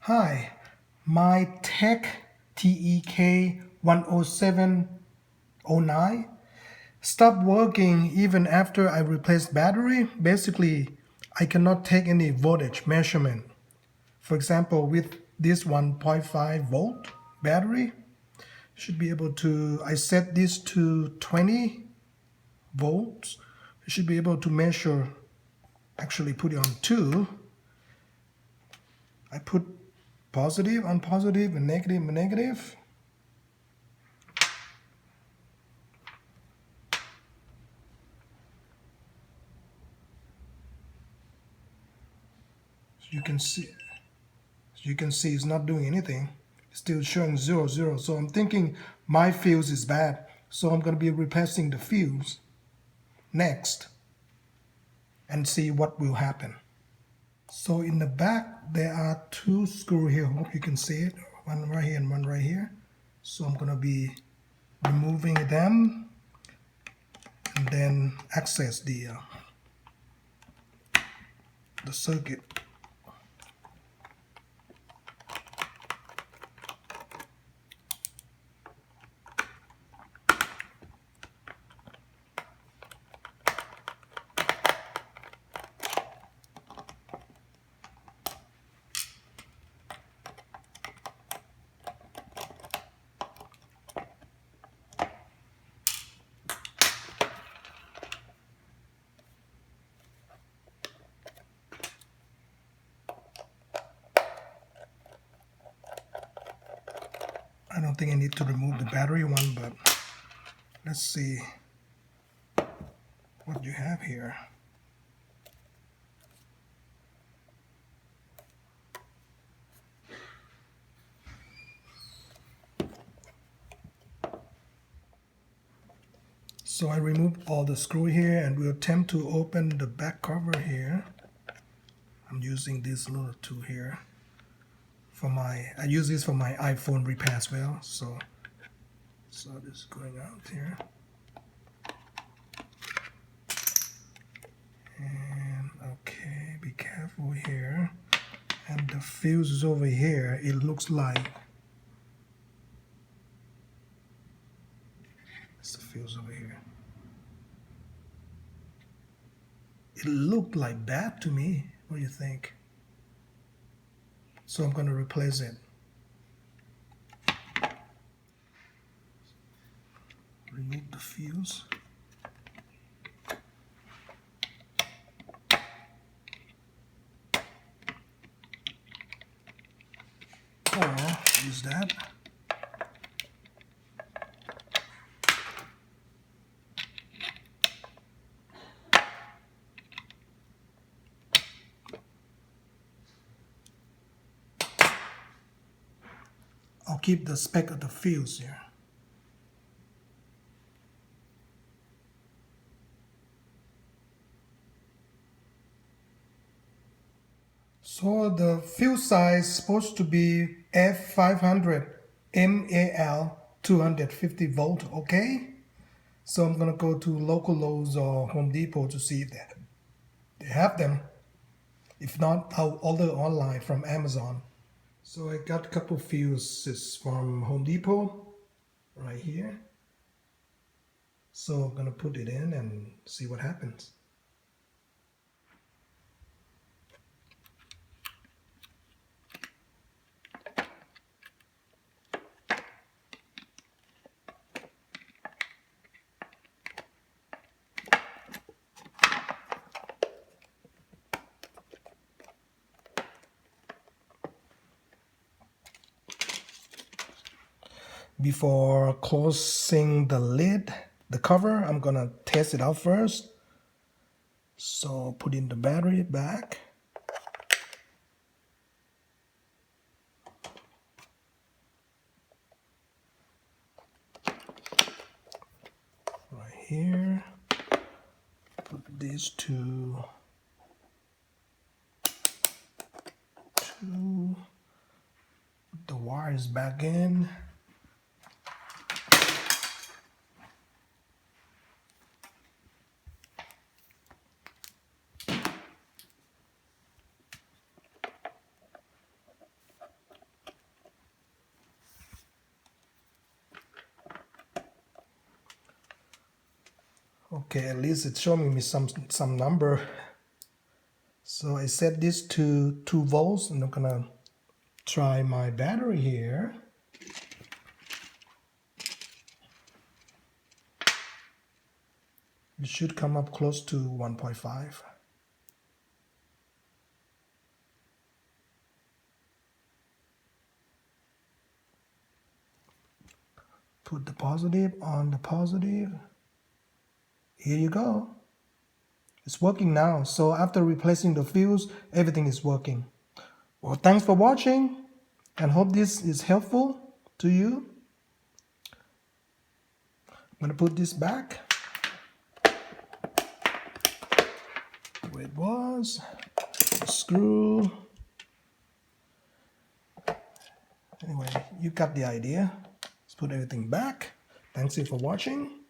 Hi, my TEK TEK 10709 stopped working even after I replaced battery. Basically, I cannot take any voltage measurement. For example, with this 1.5 volt battery, should be able to, I set this to 20 volts. I should be able to measure, actually put it on 2. I put positive and positive and negative and negative. You can see it's not doing anything. It's still showing 0 0. So I'm thinking my fuse is bad, so I'm going to be replacing the fuse next and see what will happen. So in the back there are 2 screws here. Hope you can see it, one right here and one right here. So I'm going to be removing them and then access the circuit. I don't think I need to remove the battery one, but let's see what you have here. So I removed all the screw here and we'll attempt to open the back cover here. I'm using this little tool here for I use this for my iPhone repair as well. So this is going out here. And okay, be careful here. And the fuse is over here. It looks like it's the fuse over here. It looked like that to me. What do you think? So I'm going to replace it. Remove the fuse. Or use that. I'll keep the spec of the fuse here. So the fuse size is supposed to be F500 MAL 250 volt, okay? So I'm gonna go to local Lowe's or Home Depot to see if they have them. If not, I'll order online from Amazon. So I got a couple fuses from Home Depot right here. So I'm gonna put it in and see what happens. Before closing the lid, the cover, I'm gonna test it out first. So put in the battery back. Right here. Put these two. Put the wires back in. Okay, at least it's showing me some number. So I set this to 2 volts, and I'm gonna try my battery here. It should come up close to 1.5. Put the positive on the positive. Here you go. It's working now. So after replacing the fuse, everything is working. Well, thanks for watching, and hope this is helpful to you. I'm gonna put this back where it was. Screw. Anyway, you got the idea. Let's put everything back. Thanks for watching.